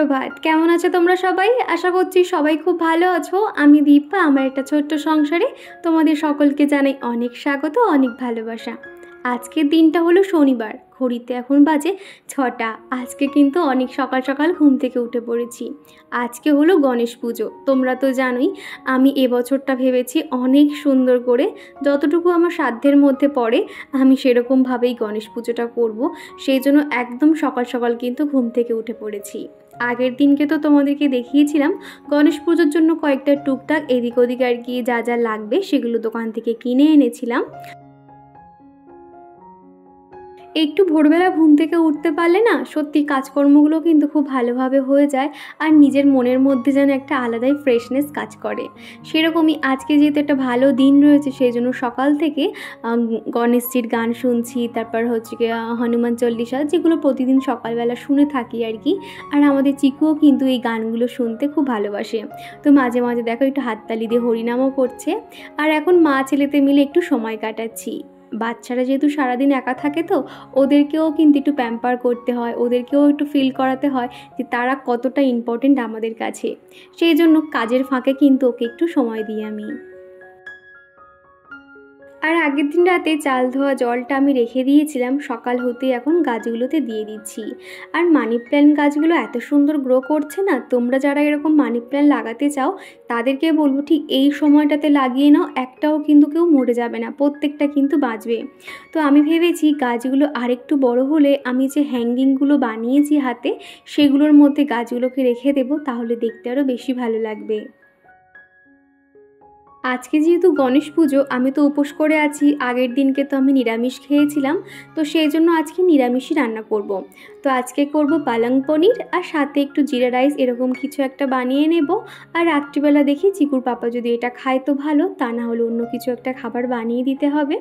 সুপ্রভাত। কেমন আছো তোমরা সবাই? আশা করছি সবাই খুব ভালো আছো। আমি দীপা, আমার একটা ছোট্ট সংসারে তোমাদের সকলকে জানাই অনেক স্বাগত, অনেক ভালোবাসা। আজকের দিনটা হলো শনিবার, ঘড়িতে এখন বাজে 6টা। আজকে কিন্তু অনেক সকাল সকাল ঘুম থেকে উঠে পড়েছি। আজকে হলো গণেশ পুজো। তোমরা তো জানোই আমি এবছরটা ভেবেছি অনেক সুন্দর করে, যতটুকু আমার সাধ্যের মধ্যে পড়ে আমি সেরকমভাবেই গণেশ পুজোটা করব। সেই জন্য একদম সকাল সকাল কিন্তু ঘুম থেকে উঠে পড়েছি। আগের দিনকে তো তোমাদেরকে দেখিয়েছিলাম গণেশ পুজোর জন্য কয়েকটা টুকটাক এদিক ওদিক আর কি যা যা লাগবে সেগুলো দোকান থেকে কিনে এনেছিলাম। একটু ভোরবেলা ঘুম থেকে উঠতে পারলে না সত্যি কাজকর্মগুলো কিন্তু খুব ভালোভাবে হয়ে যায়, আর নিজের মনের মধ্যে যেন একটা আলাদাই ফ্রেশনেস কাজ করে। সেরকমই আজকে যেহেতু একটা ভালো দিন রয়েছে সেই জন্য সকাল থেকে গণেশজির গান শুনছি, তারপর হচ্ছে কি হনুমান চল্লিশা, যেগুলো প্রতিদিন সকালবেলা শুনে থাকি আর কি। আর আমাদের চিকুও কিন্তু এই গানগুলো শুনতে খুব ভালোবাসে, তো মাঝে মাঝে দেখো একটু হাততালি দিয়ে হরিনামও করছে। আর এখন মা ছেলেতে মিলে একটু সময় কাটাচ্ছি। বাচ্চারা যেহেতু সারাদিন একা থাকে তো ওদেরকেও কিন্তু একটু প্যাম্পার করতে হয়, ওদেরকেও একটু ফিল করাতে হয় যে তারা কতটা ইম্পর্টেন্ট আমাদের কাছে। সেই জন্য কাজের ফাঁকে কিন্তু ওকে একটু সময় দিই আমি। আর আগের দিন রাতে চাল ধোয়া জলটা আমি রেখে দিয়েছিলাম, সকাল হতেই এখন গাছগুলোতে দিয়ে দিচ্ছি। আর মানি প্ল্যান্ট গাছগুলো এত সুন্দর গ্রো করছে না, তোমরা যারা এরকম মানি প্ল্যান্ট লাগাতে চাও তাদেরকে বলবো ঠিক এই সময়টাতে লাগিয়ে নাও, একটাও কিন্তু কেউ মরে যাবে না, প্রত্যেকটা কিন্তু বাঁচবে। তো আমি ভেবেছি গাছগুলো আরেকটু বড় হলে আমি যে হ্যাঙ্গিংগুলো বানিয়েছি হাতে সেগুলোর মধ্যে গাছগুলোকে রেখে দেবো, তাহলে দেখতে আরও বেশি ভালো লাগবে। আজকে যেহেতু গণেশ পুজো, আমি তো উপোস করে আছি। আগের দিনকে তো আমি নিরামিষ খেয়েছিলাম, তো সেই জন্য আজকে নিরামিষই রান্না করব। তো আজকে করব পালং পনির আর সাথে একটু জিরা রাইস, এরকম কিছু একটা বানিয়ে নেব। আর রাত্রিবেলা দেখি চিকুর পাপা যদি এটা খায় তো ভালো, তা না হলে অন্য কিছু একটা খাবার বানিয়ে দিতে হবে।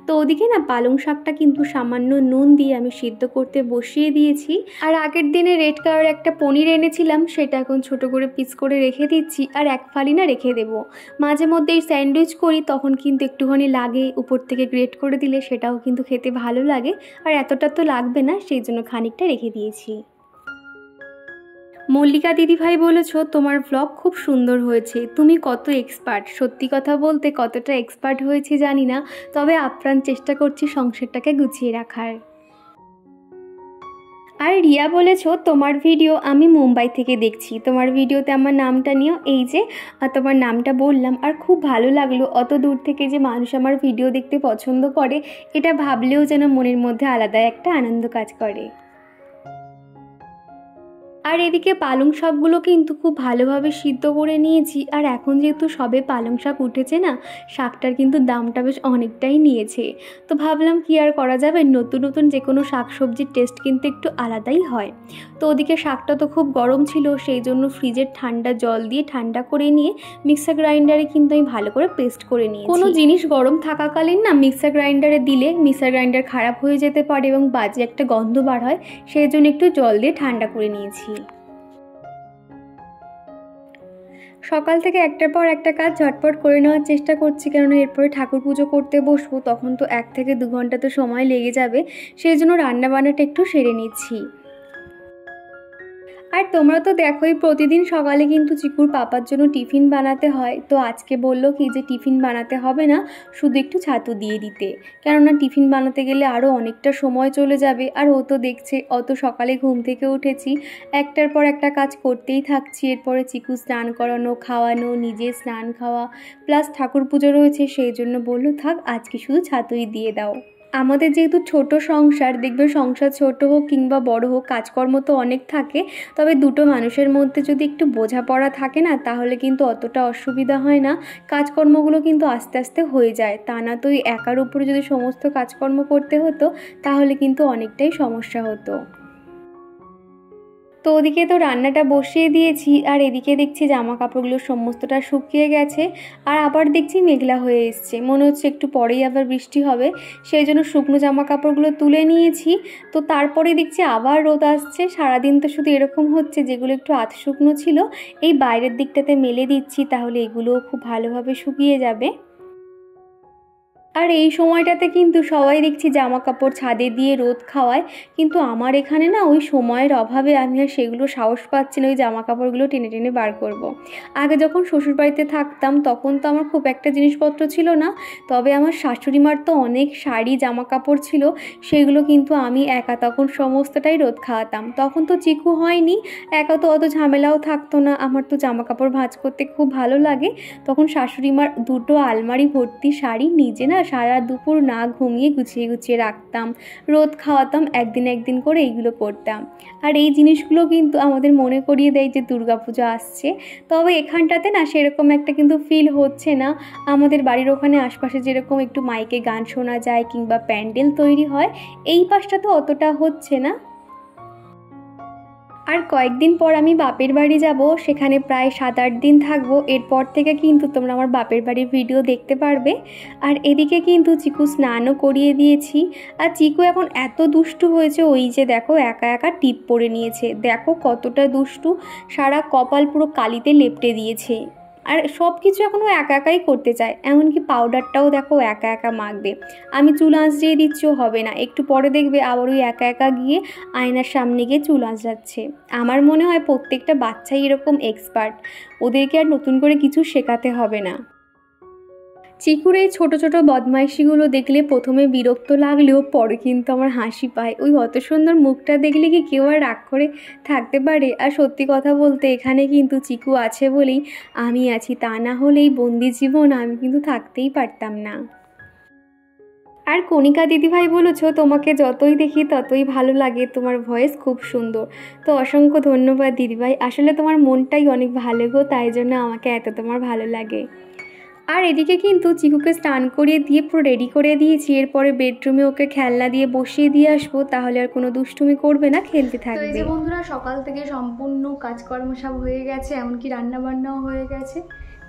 তো ওদিকে না পালং শাকটা কিন্তু সামান্য নুন দিয়ে আমি সিদ্ধ করতে বসিয়ে দিয়েছি। আর আগের দিনে রেড কালার একটা পনির এনেছিলাম, সেটা এখন ছোট করে পিস করে রেখে দিচ্ছি, আর এক ফালি না রেখে দেবো। মাঝে মধ্যে এই স্যান্ডউইচ করি তখন কিন্তু একটুখানি লাগে, উপর থেকে গ্রেট করে দিলে সেটাও কিন্তু খেতে ভালো লাগে। আর এতটা তো লাগবে না, সেই জন্য খানিকটা রেখে দিয়েছি। মল্লিকা দিদিভাই বলেছ তোমার ব্লগ খুব সুন্দর হয়েছে, তুমি কত এক্সপার্ট। সত্যি কথা বলতে কতটা এক্সপার্ট হয়েছে জানি না, তবে আপ্রাণ চেষ্টা করছি সংসারটাকে গুছিয়ে রাখার। আর রিয়া বলেছ তোমার ভিডিও আমি মুম্বাই থেকে দেখছি, তোমার ভিডিওতে আমার নামটা নিও, এই যে তোমার নামটা বললাম। আর খুব ভালো লাগলো অত দূর থেকে যে মানুষ আমার ভিডিও দেখতে পছন্দ করে, এটা ভাবলেও যেন মনের মধ্যে আলাদা একটা আনন্দ কাজ করে। আর এদিকে পালং শাকগুলো কিন্তু খুব ভালোভাবে সিদ্ধ করে নিয়েছি। আর এখন যেহেতু সবে পালং শাক উঠেছে না, শাকটার কিন্তু দামটা বেশ অনেকটাই নিয়েছে। তো ভাবলাম কি আর করা যাবে, নতুন নতুন যে কোনো শাকসবজির টেস্ট কিন্তু একটু আলাদাই হয়। তো ওদিকে শাকটা তো খুব গরম ছিল, সেই জন্য ফ্রিজের ঠান্ডা জল দিয়ে ঠান্ডা করে নিয়ে মিক্সার গ্রাইন্ডারে কিন্তু আমি ভালো করে পেস্ট করে নিয়েছি। কোনো জিনিস গরম থাকাকালীন না মিক্সার গ্রাইন্ডারে দিলে মিক্সার গ্রাইন্ডার খারাপ হয়ে যেতে পারে এবং বাজে একটা গন্ধ বার হয়, সেই জন্য একটু জল দিয়ে ঠান্ডা করে নিয়েছি। সকাল থেকে একটার পর একটা কাজ ঝটপট করে নেওয়ার চেষ্টা করছি, কেননা এরপরে ঠাকুর পুজো করতে বসবো, তখন তো 1 থেকে 2 ঘন্টা তো সময় লেগে যাবে। সেই জন্য রান্নাবান্নাটা একটু সেরে নিচ্ছি। আর তোমরা তো দেখোই প্রতিদিন সকালে কিন্তু চিকুর পাপার জন্য টিফিন বানাতে হয়। তো আজকে বললো কি যে টিফিন বানাতে হবে না, শুধু একটু ছাতু দিয়ে দিতে, কেননা টিফিন বানাতে গেলে আরও অনেকটা সময় চলে যাবে। আর ও তো দেখছে অত সকালে ঘুম থেকে উঠেছি, একটার পর একটা কাজ করতেই থাকছি। এরপরে চিকু স্নান করানো, খাওয়ানো, নিজে স্নান খাওয়া, প্লাস ঠাকুর পুজো রয়েছে, সেই জন্য বললো থাক আজকে শুধু ছাতুই দিয়ে দাও। আমাদের যেহেতু ছোট সংসার, দেখবে সংসার ছোট হোক কিংবা বড় হোক কাজকর্ম তো অনেক থাকে, তবে দুটো মানুষের মধ্যে যদি একটু বোঝাপড়া থাকে না তাহলে কিন্তু অতটা অসুবিধা হয় না, কাজকর্মগুলো কিন্তু আস্তে আস্তে হয়ে যায়। তা না তো একার উপরে যদি সমস্ত কাজকর্ম করতে হতো তাহলে কিন্তু অনেকটাই সমস্যা হতো। তো ওদিকে তো রান্নাটা বসিয়ে দিয়েছি, আর এদিকে দেখছি জামা কাপড়গুলো সমস্তটা শুকিয়ে গেছে। আর আবার দেখছি মেঘলা হয়ে এসছে, মনে হচ্ছে একটু পরেই আবার বৃষ্টি হবে, সেই জন্য শুকনো জামা কাপড়গুলো তুলে নিয়েছি। তো তারপরে দেখছি আবার রোদ আসছে। সারাদিন তো শুধু এরকম হচ্ছে, যেগুলো একটু আধ শুকনো ছিল এই বাইরের দিকটাতে মেলে দিচ্ছি, তাহলে এগুলোও খুব ভালোভাবে শুকিয়ে যাবে। আর এই সময়টাতে কিন্তু সবাই দেখছি জামা কাপড় ছাদে দিয়ে রোদ খাওয়ায়, কিন্তু আমার এখানে না ওই সময়ের অভাবে আমি আর সেগুলো সাহস পাচ্ছি না ওই জামা কাপড়গুলো টেনে টেনে বার করব। আগে যখন শ্বশুরবাড়িতে থাকতাম তখন তো আমার খুব একটা জিনিসপত্র ছিল না, তবে আমার শাশুড়ি মার তো অনেক শাড়ি জামা কাপড় ছিল, সেগুলো কিন্তু আমি একা তখন সমস্তটাই রোদ খাওয়াতাম। তখন তো চিকু হয়নি, একা তো অত ঝামেলাও থাকতো না, আমার তো জামা কাপড় ভাঁজ করতে খুব ভালো লাগে। তখন শাশুড়ি মার দুটো আলমারি ভর্তি শাড়ি নিজে না সারা দুপুর না ঘুমিয়ে গুছিয়ে গুছিয়ে রাখতাম, রোদ খাওয়াতাম, একদিন করে এইগুলো করতাম। আর এই জিনিসগুলো কিন্তু আমাদের মনে করিয়ে দেয় যে দুর্গাপুজো আসছে। তবে এখানটাতে না সেরকম একটা কিন্তু ফিল হচ্ছে না। আমাদের বাড়ির ওখানে আশপাশে যেরকম একটু মাইকে গান শোনা যায় কিংবা প্যান্ডেল তৈরি হয়, এই পাশটা তো অতটা হচ্ছে না। আর কয়েকদিন পর আমি বাপের বাড়ি যাব, সেখানে প্রায় 7-8 দিন থাকবো। এরপর থেকে কিন্তু তোমরা আমার বাপের বাড়ির ভিডিও দেখতে পারবে। আর এদিকে কিন্তু চিকু স্নানও করিয়ে দিয়েছি। আর চিকু এখন এত দুষ্টু হয়েছে, ওই যে দেখো একা একা টিপ পরে নিয়েছে, দেখো কতটা দুষ্টু, সারা কপাল পুরো কালিতে লেপটে দিয়েছে। আর সব কিছু এখন ও একা একাই করতে চায়, এমনকি পাউডারটাও দেখো একা একা মাখবে। আমি চুল আঁচড়িয়ে দিচ্ছিও হবে না, একটু পরে দেখবে আবার ওই একা একা গিয়ে আয়নার সামনে গিয়ে চুল আঁচড়াচ্ছে। আমার মনে হয় প্রত্যেকটা বাচ্চাই এরকম এক্সপার্ট, ওদেরকে আর নতুন করে কিছু শেখাতে হবে না। চিকুর এই ছোটো ছোটো বদমাইশিগুলো দেখলে প্রথমে বিরক্ত লাগলেও পরে কিন্তু আমার হাসি পায়। ওই অত সুন্দর মুখটা দেখলে কি কেউ আর রাগ করে থাকতে পারে? আর সত্যি কথা বলতে এখানে কিন্তু চিকু আছে বলেই আমি আছি, তা না হলে এই বন্দি জীবন আমি কিন্তু থাকতেই পারতাম না। আর কণিকা দিদিভাই বলেছ তোমাকে যতই দেখি ততই ভালো লাগে, তোমার ভয়েস খুব সুন্দর। তো অসংখ্য ধন্যবাদ দিদিভাই, আসলে তোমার মনটাই অনেক ভালো গো, তাই জন্য আমাকে এত তোমার ভালো লাগে। আর এদিকে কিন্তু চিকুকে স্নান করিয়ে দিয়ে পুরো রেডি করে দিয়েছি, এরপরে বেডরুমে ওকে খেলনা দিয়ে বসিয়ে দিয়ে আসবো, তাহলে আর কোনো দুষ্টুমি করবে না, খেলতে থাকবে। তো এই যে বন্ধুরা, সকাল থেকে সম্পূর্ণ কাজকর্ম সব হয়ে গেছে, এমনকি রান্নাবান্নাও হয়ে গেছে।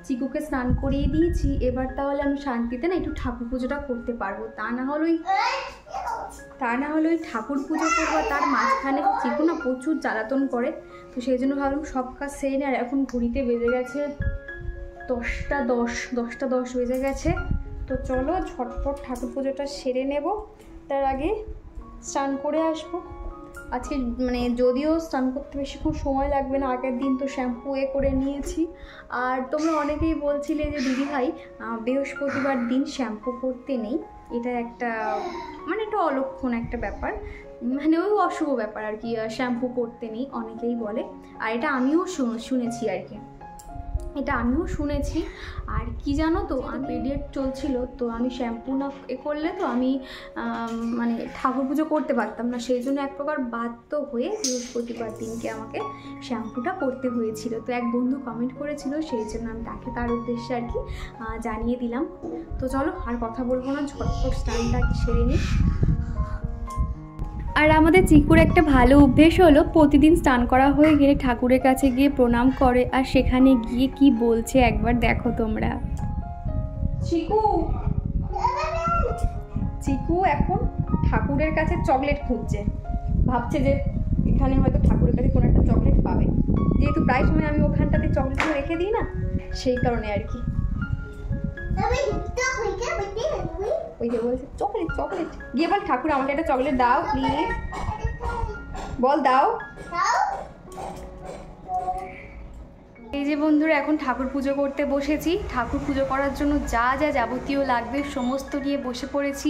চিকুকে স্নান করিয়ে দিয়েছি, এবার তাহলে আমি শান্তিতে না একটু ঠাকুর পুজোটা করতে পারবো। তা না হলে ওই ঠাকুর পুজো করবো, তার মাঝখানে চিকু না প্রচুর জ্বালাতন করে। তো সেই জন্য ভাবলাম সব কাজ সেরে নেই। আর এখন ঘড়িতে বেজে গেছে 10টা 10 বেজে গেছে। তো চলো ঝটপট ঠাকুর পুজোটা সেরে নেব, তার আগে স্নান করে আসবো। আজকে মানে যদিও স্নান করতে বেশিক্ষণ সময় লাগবে না, আগের দিন তো শ্যাম্পু করে নিয়েছি। আর তোমরা অনেকেই বলছিলে যে দিদিভাই বৃহস্পতিবার দিন শ্যাম্পু করতে নেই, এটা একটা মানে একটা অলক্ষণ একটা ব্যাপার, মানে ওই অশুভ ব্যাপার আর কি, শ্যাম্পু করতে নেই অনেকেই বলে। আর এটা আমিও শুনেছি আর কি, এটা আমিও শুনেছি। আর কি জানো তো, আমি পিরিয়ড চলছিল, তো আমি শ্যাম্পু না করলে তো আমি মানে ঠাকুর পুজো করতে পারতাম না, সেই জন্য এক প্রকার বাধ্য হয়ে বৃহস্পতিবার দিনকে আমাকে শ্যাম্পুটা করতে হয়েছিল। তো এক বন্ধু কমেন্ট করেছিল, সেই জন্য আমি তাকে তার উদ্দেশ্যে আর কি জানিয়ে দিলাম। তো চলো আর কথা বলবো না, ঝটপট স্নানটা সেরে নিই। আর আমাদের চিকুর একটা ভালো অভ্যেস হলো, প্রতিদিন স্নান করা হয়ে গেলে ঠাকুরের কাছে গিয়ে প্রণাম করে, আর সেখানে গিয়ে কি বলছে একবার দেখো তোমরা। চিকু এখন ঠাকুরের কাছে চকলেট খুঁজছে, ভাবছে যে এখানে হয়তো ঠাকুরের কাছে কোনো একটা চকলেট পাবে, যেহেতু প্রায় সময় আমি ওখানটাতে চকলেটগুলো রেখে দিই না, সেই কারণে আর কি। ওই যে বলছে চকলেট, গিয়ে বল ঠাকুর আমাকে একটা চকলেট দাও প্লিজ, বল দাও। এই যে বন্ধুরা, এখন ঠাকুর পুজো করতে বসেছি। ঠাকুর পুজো করার জন্য যা যা যাবতীয় লাগবে সমস্ত নিয়ে বসে পড়েছি,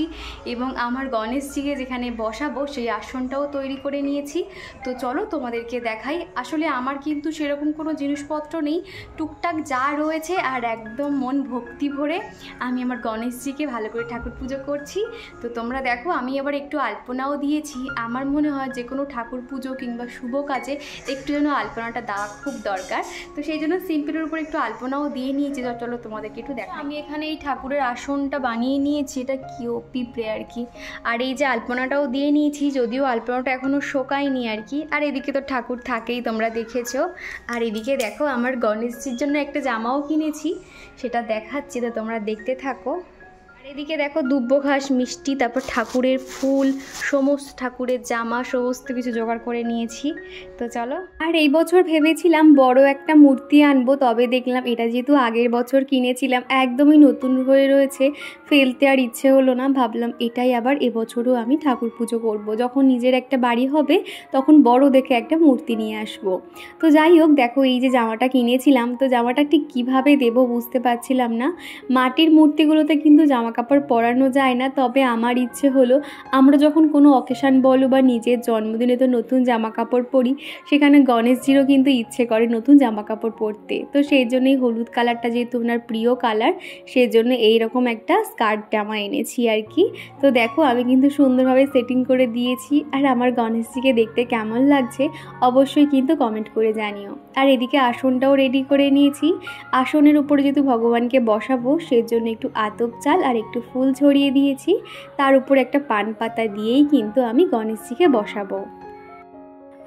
এবং আমার গণেশজিকে যেখানে বসাবো সেই আসনটাও তৈরি করে নিয়েছি। তো চলো তোমাদেরকে দেখাই। আসলে আমার কিন্তু সেরকম কোনো জিনিসপত্র নেই, টুকটাক যা রয়েছে, আর একদম মন ভক্তি ভরে আমি আমার গণেশজিকে ভালো করে ঠাকুর পুজো করছি। তো তোমরা দেখো, আমি আবার একটু আলপনাও দিয়েছি। আমার মনে হয় যে কোনো ঠাকুর পুজো কিংবা শুভ কাজে একটু যেন আলপনাটা দেওয়া খুব দরকার। তো সেই জন্য সিম্পলের উপর একটু আলপনাও দিয়ে নিয়েছি। চলো তোমাদেরকে একটু দেখো। আমি এখানে এই ঠাকুরের আসনটা বানিয়ে নিয়েছি, এটা পিঁপড়ে আর কি। আর এই যে আলপনাটাও দিয়ে নিয়েছি, যদিও আলপনাটা এখনও শোকায়নি আর কি। আর এদিকে তো ঠাকুর থাকেই, তোমরা দেখেছো। আর এদিকে দেখো, আমার গণেশজির জন্য একটা জামাও কিনেছি, সেটা দেখাচ্ছি, তো তোমরা দেখতে থাকো। আর এদিকে দেখো দুব্বো ঘাস, মিষ্টি, তারপর ঠাকুরের ফুল, সমস্ত ঠাকুরের জামা, সমস্ত কিছু জোগাড় করে নিয়েছি। তো চলো। আর এই বছর ভেবেছিলাম বড় একটা মূর্তি আনবো, তবে দেখলাম এটা যেহেতু আগের বছর কিনেছিলাম একদমই নতুন হয়ে রয়েছে, ফেলতে আর ইচ্ছে হলো না। ভাবলাম এটাই আবার এবছরও আমি ঠাকুর পুজো করব, যখন নিজের একটা বাড়ি হবে তখন বড় দেখে একটা মূর্তি নিয়ে আসবো। তো যাই হোক, দেখো এই যে জামাটা কিনেছিলাম, তো জামাটা ঠিক কীভাবে দেবো বুঝতে পারছিলাম না। মাটির মূর্তিগুলোতে কিন্তু জামা কাপড় পরানো যায় না, তবে আমার ইচ্ছে হলো আমরা যখন কোনো অকেশান বলো বা নিজের জন্মদিনে তো নতুন জামা কাপড় পরি, সেখানে গণেশজিরও কিন্তু ইচ্ছে করে নতুন জামা কাপড় পরতে। তো সেই জন্যই হলুদ কালারটা যেহেতু ওনার প্রিয় কালার, সেই জন্য এইরকম একটা স্কার্ট জামা এনেছি আর কি। তো দেখো আমি কিন্তু সুন্দরভাবে সেটিং করে দিয়েছি। আর আমার গণেশজিকে দেখতে কেমন লাগছে অবশ্যই কিন্তু কমেন্ট করে জানিও। আর এদিকে আসনটাও রেডি করে নিয়েছি। আসনের উপরে যেহেতু ভগবানকে বসাবো, সেজন্য একটু আতপ চাল আর একটু ফুল ছড়িয়ে দিয়েছি। তার উপর একটা পান পাতা দিয়েই কিন্তু আমি গণেশজিকে বসাবো।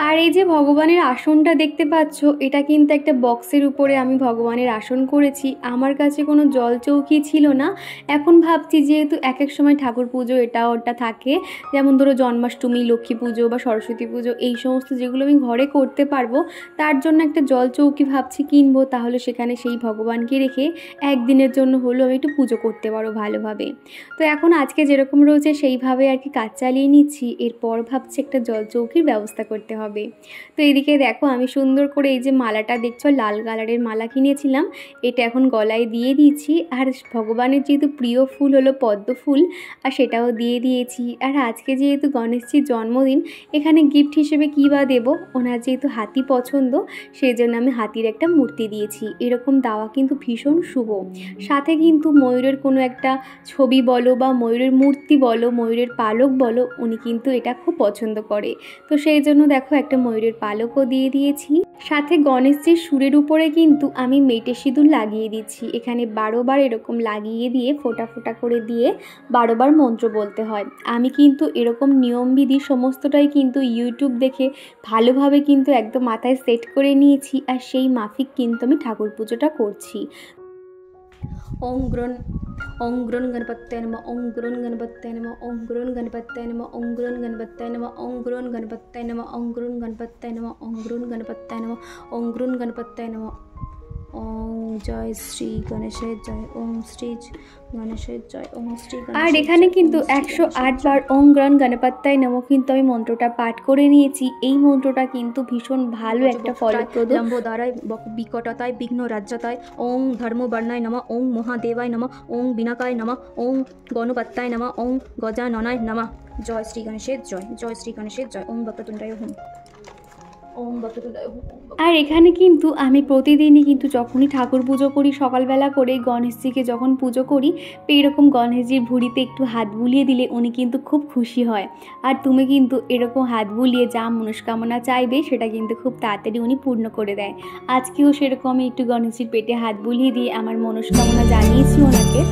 আর এই যে ভগবানের আসনটা দেখতে পাচ্ছ, এটা কিন্তু একটা বক্সের উপরে আমি ভগবানের আসন করেছি। আমার কাছে কোনো জল চৌকি ছিল না। এখন ভাবছি যেহেতু এক এক সময় ঠাকুর পুজো এটা ওটা থাকে, যেমন ধরো জন্মাষ্টমী, লক্ষ্মী পুজো বা সরস্বতী পুজো, এই সমস্ত যেগুলো আমি ঘরে করতে পারবো, তার জন্য একটা জল চৌকি ভাবছি কিনবো। তাহলে সেখানে সেই ভগবানকে রেখে একদিনের জন্য হলেও আমি একটু পুজো করতে পারো ভালোভাবে। তো এখন আজকে যেরকম রয়েছে সেইভাবে আর কি কাজ চালিয়ে নিচ্ছি। এরপর ভাবছি একটা জল চৌকির ব্যবস্থা করতে হবে। তো এদিকে দেখো আমি সুন্দর করে এই যে মালাটা দেখছো, লাল কালারের মালা কিনেছিলাম, এটা এখন গলায় দিয়ে দিয়েছি। আর ভগবানের যেহেতু প্রিয় ফুল হলো পদ্ম ফুল, আর সেটাও দিয়ে দিয়েছি। আর আজকে যেহেতু গণেশজির জন্মদিন, এখানে গিফট হিসেবে কী বা দেবো, ওনার যেহেতু হাতি পছন্দ সেই জন্য আমি হাতির একটা মূর্তি দিয়েছি। এরকম দেওয়া কিন্তু ভীষণ শুভ। সাথে কিন্তু ময়ূরের কোনো একটা ছবি বলো বা ময়ূরের মূর্তি বলো, ময়ূরের পালক বলো, উনি কিন্তু এটা খুব পছন্দ করে। তো সেই জন্য দেখো একটা ময়ূরের পালকও দিয়ে দিয়েছি। সাথে গণেশজির সুরের উপরে কিন্তু আমি মেটে সিঁদুর লাগিয়ে দিচ্ছি। এখানে 12 বার এরকম লাগিয়ে দিয়ে ফোঁটা ফোঁটা করে দিয়ে 12 বার মন্ত্র বলতে হয়। আমি কিন্তু এরকম নিয়মবিধি সমস্তটাই কিন্তু ইউটিউব দেখে ভালোভাবে কিন্তু একদম মাথায় সেট করে নিয়েছি। আর সেই মাফিক কিন্তু আমি ঠাকুর পুজোটা করছি। ওং গ্রণ গণপতয়ে নমঃ, ওং গ্রণ গণপতয়ে নমঃ, ওং গ্রণ গণপতয়ে নমঃ, ওং গ্রণ গণপতয়ে নমঃ, ওং গ্রণ গণপতয়ে নমঃ, ওং গ্রণ গণপতয়ে নমঃ, ওং গ্রণ গণপতয়ে নমঃ, ওং গ্রণ গণপতয়ে নমঃ। ওং জয় শ্রী গণেশের জয়, ওং শ্রী গণেশের জয়, ওং শ্রী। আর এখানে কিন্তু 108 বার ওং গ্রণ গণপতয়ে নমঃ কিন্তু আমি মন্ত্রটা পাঠ করে নিয়েছি। এই মন্ত্রটা কিন্তু ভীষণ ভালো একটা ফলপ্রদ। লম্বোদরায় বিকটতায় বিঘ্ন রাজ্যতায়, ওং ধর্মবর্ণায় নমঃ, ওং মহাদেবায় নমঃ, ওং বিনাকায় নমঃ, ওং গণপত্যায় নমঃ, ওং গজাননায় নমঃ। জয় শ্রী গণেশের জয়, জয় শ্রী গণেশের জয়, ওং বক্রতুণ্ডায় হুম। আর এখানে কিন্তু আমি প্রতিদিনই কিন্তু যখনই ঠাকুর পুজো করি সকালবেলা করে গণেশজিকে যখন পুজো করি, তো এরকম গণেশজির ভুঁড়িতে একটু হাত বুলিয়ে দিলে উনি কিন্তু খুব খুশি হয়। আর তুমি কিন্তু এরকম হাত বুলিয়ে যা মনস্কামনা চাইবে সেটা কিন্তু খুব তাড়াতাড়ি উনি পূর্ণ করে দেয়। আজকেও সেরকম আমি একটু গণেশজির পেটে হাত বুলিয়ে দিয়ে আমার মনস্কামনা জানিয়েছি ওনাকে।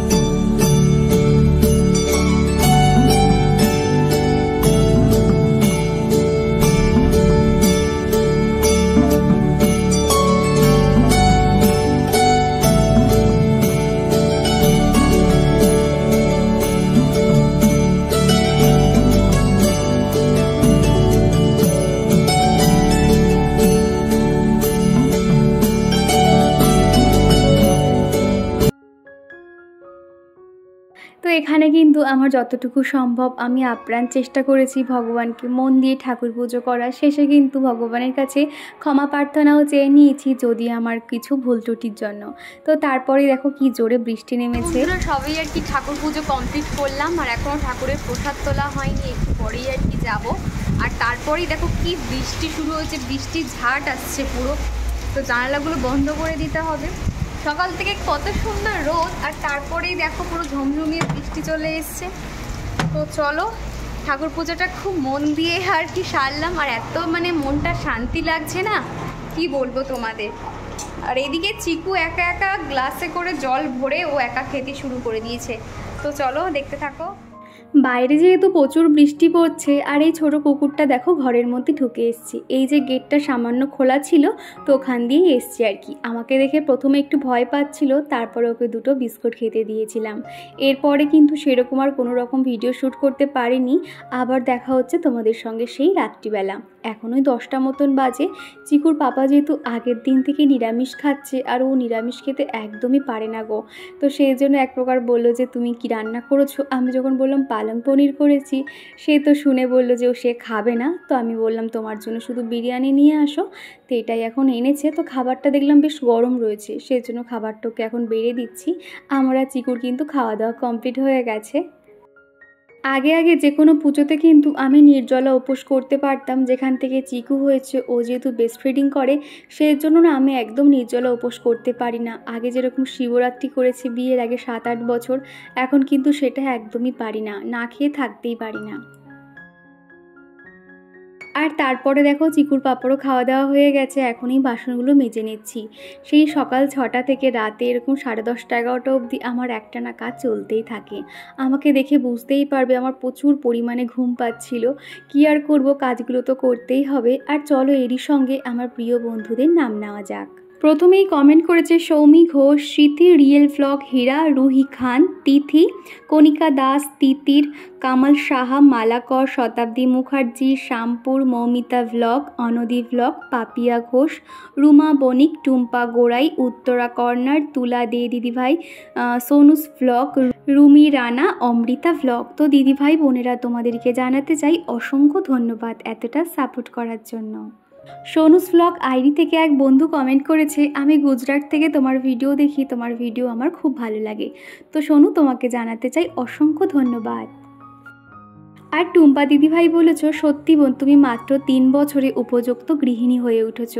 তো এখানে কিন্তু আমার যতটুকু সম্ভব আমি আপ্রাণ চেষ্টা করেছি ভগবানকে মন দিয়ে ঠাকুর পুজো করার। শেষে কিন্তু ভগবানের কাছে ক্ষমা প্রার্থনাও চেয়ে নিয়েছি যদি আমার কিছু ভুল ত্রুটির জন্য। তো তারপরে দেখো কি জোরে বৃষ্টি নেমেছে। সবই আর কি ঠাকুর পুজো কমপ্লিট করলাম, আর এখনও ঠাকুরের প্রসাদ তোলা হয়নি, একটু পরেই আর কি যাবো। আর তারপরেই দেখো কি বৃষ্টি শুরু হয়েছে, বৃষ্টির ঝাট আসছে পুরো। তো জানালাগুলো বন্ধ করে দিতে হবে। সকাল থেকে কত সুন্দর রোদ, আর তারপরেই দেখো পুরো ঝমঝমিয়ে বৃষ্টি চলে এসছে। তো চলো, ঠাকুর পুজোটা খুব মন দিয়ে আর কি সারলাম। আর এত মানে মনটা শান্তি লাগছে না, কি বলবো তোমাদের। আর এদিকে চিকু একা একা গ্লাসে করে জল ভরে ও একা খেতে শুরু করে দিয়েছে। তো চলো দেখতে থাকো। বাইরে যেহেতু প্রচুর বৃষ্টি পড়ছে আর এই ছোট কুকুরটা দেখো ঘরের মধ্যে ঢুকে এসছে। এই যে গেটটা সামান্য খোলা ছিল তো ওখান দিয়েই এসছে আর কি। আমাকে দেখে প্রথমে একটু ভয় পাচ্ছিল, তারপরে ওকে দুটো বিস্কুট খেতে দিয়েছিলাম। এরপরে কিন্তু সেরকম আর কোনো রকম ভিডিও শ্যুট করতে পারিনি। আবার দেখা হচ্ছে তোমাদের সঙ্গে সেই রাত্রিবেলা। এখন ওই 10টা মতন বাজে। চিকুর পাপা যেহেতু আগের দিন থেকে নিরামিষ খাচ্ছে আর ও নিরামিষ খেতে একদমই পারে না গো, তো সেই জন্য এক প্রকার বললো যে তুমি কি রান্না করেছো। আমি যখন বললাম পালং পনির করেছি, সে তো শুনে বললো যে সে খাবে না। তো আমি বললাম তোমার জন্য শুধু বিরিয়ানি নিয়ে আসো, তো এটাই এখন এনেছে। তো খাবারটা দেখলাম বেশ গরম রয়েছে, সেই জন্য খাবারটাকে এখন বেড়ে দিচ্ছি। আমরা চিকুর কিন্তু খাওয়া দাওয়া কমপ্লিট হয়ে গেছে। আগে যে কোনো পুজোতে কিন্তু আমি নির্জলা উপোস করতে পারতাম, যেখান থেকে চিকু হয়েছে ও যেহেতু বেস্ট ফিডিং করে সেই জন্য না আমি একদম নির্জলা উপোস করতে পারি না। আগে যেরকম শিবরাত্রি করেছি বিয়ের আগে 7-8 বছর, এখন কিন্তু সেটা একদমই পারি না, না খেয়ে থাকতেই পারি না। আর তারপরে দেখো চিকুর পাপড়ও খাওয়া দাওয়া হয়ে গেছে, এখন এই বাসনগুলো মেজে নিচ্ছি। সেই সকাল 6টা থেকে রাতে এরকম 10:30-11টা অবধি আমার একটানা কাজ চলতেই থাকে। আমাকে দেখে বুঝতেই পারবে আমার প্রচুর পরিমাণে ঘুম পাচ্ছিল। কী আর করব, কাজগুলো তো করতেই হবে। আর চলো এরই সঙ্গে আমার প্রিয় বন্ধুদের নাম নেওয়া যাক। প্রথমেই কমেন্ট করেছে সৌমি ঘোষ, স্মৃতি রিয়েল ভ্লগ, হীরা, রুহি খান, তিথি, কণিকা দাস, তিতির, কামাল সাহা, মালাকর, শতাব্দী মুখার্জি, শ্যামপুর, মৌমিতা ভ্লগ, অনদী ভ্লগ, পাপিয়া ঘোষ, রুমা বণিক, টুম্পা গোড়াই, উত্তরা কর্নার, তুলা দে দিদিভাই, সোনুস ভ্লগ, রুমি রানা, অমৃতা ভ্লগ। তো দিদিভাই বোনেরা তোমাদেরকে জানাতে চাই অসংখ্য ধন্যবাদ এতটা সাপোর্ট করার জন্য। সোনুস ভ্লগ আইডি থেকে এক বন্ধু কমেন্ট করেছে, আমি গুজরাট থেকে তোমার ভিডিও দেখি, তোমার ভিডিও আমার খুব ভালো লাগে। তো সোনু তোমাকে জানাতে চাই অসংখ্য ধন্যবাদ। আর টুম্পা দিদিভাই বলেছ, সত্যি বোন তুমি মাত্র 3 বছরে উপযুক্ত গৃহিণী হয়ে উঠেছ।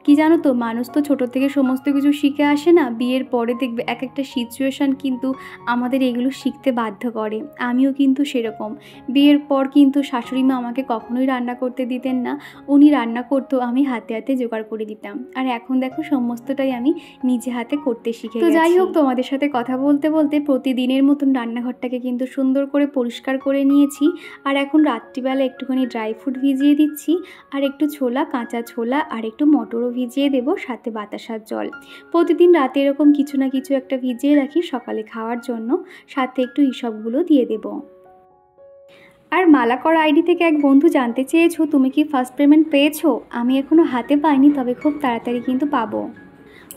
কি জানো তো, মানুষ তো ছোট থেকে সমস্ত কিছু শিখে আসে না, বিয়ের পরে দেখবে এক একটা সিচুয়েশান কিন্তু আমাদের এগুলো শিখতে বাধ্য করে। আমিও কিন্তু সেরকম। বিয়ের পর কিন্তু শাশুড়ি মা আমাকে কখনোই রান্না করতে দিতেন না, উনি রান্না করতো, আমি হাতে হাতে জোগাড় করে দিতাম। আর এখন দেখো সমস্তটাই আমি নিজে হাতে করতে শিখে গেছি। তো যাই হোক, তোমাদের সাথে কথা বলতে বলতে প্রতিদিনের মতন রান্নাঘরটাকে কিন্তু সুন্দর করে পরিষ্কার করে নিয়েছি। আর এখন রাত্রিবেলা একটুখানি ড্রাই ফ্রুট ভিজিয়ে দিচ্ছি, আর একটু ছোলা, কাঁচা ছোলা আর একটু মটরও ভিজিয়ে দেবো, সাথে বাতাসার জল। প্রতিদিন রাতে এরকম কিছু না কিছু একটা ভিজিয়ে রাখি সকালে খাওয়ার জন্য, সাথে একটু ইসবগুলো দিয়ে দেবো। আর মালাকর আইডি থেকে এক বন্ধু জানতে চেয়েছো তুমি কি ফার্স্ট পেমেন্ট পেয়েছো। আমি এখনও হাতে পাইনি, তবে খুব তাড়াতাড়ি কিন্তু পাবো।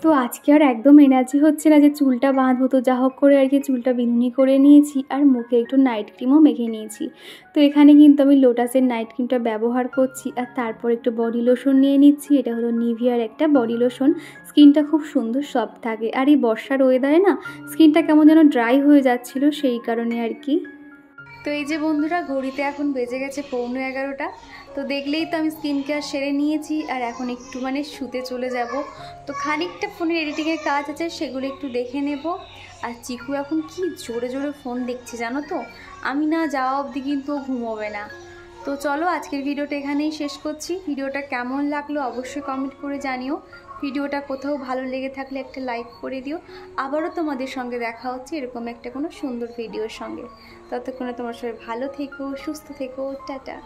তো আজকে আর একদম এনার্জি হচ্ছে না যে চুলটা বাঁধবো, তো যা হোক করে আর কি চুলটা বিনুনি করে নিয়েছি আর মুখে একটু নাইট ক্রিমও মেখে নিয়েছি। তো এখানে কিন্তু আমি লোটাসের নাইট ক্রিমটা ব্যবহার করছি, আর তারপর একটু বডি লোশন নিয়ে নিচ্ছি। এটা হলো নিভিয়ার একটা বডি লোশন, স্কিনটা খুব সুন্দর সফট থাকে। আর এই বর্ষার ওয়েদারে না স্কিনটা কেমন যেন ড্রাই হয়ে যাচ্ছিলো, সেই কারণে আর কি। তো এই যে বন্ধুরা, ঘড়িতে এখন বেজে গেছে 11:15। তো দেখলেই তো আমি স্কিন কেয়ার সেরে নিয়েছি, আর এখন একটু শুতে চলে যাব। তো খানিকটা ফোনের এডিটিংয়ের কাজ আছে, সেগুলো একটু দেখে নেব। আর চিকু এখন কি জোরে জোরে ফোন দেখছে জানো তো, আমি না যাওয়া অবধি কিন্তু ঘুমোবে না। তো চলো আজকের ভিডিওটা এখানেই শেষ করছি। ভিডিওটা কেমন লাগলো অবশ্যই কমেন্ট করে জানিও। ভিডিওটা কোথাও ভালো লেগে থাকলে একটা লাইক করে দিও। আবারও তোমাদের সঙ্গে দেখা হচ্ছে এরকম একটা কোনো সুন্দর ভিডিওর সঙ্গে। ততক্ষণে তোমার সবাই ভালো থেকো, সুস্থ থেকো, টাটা।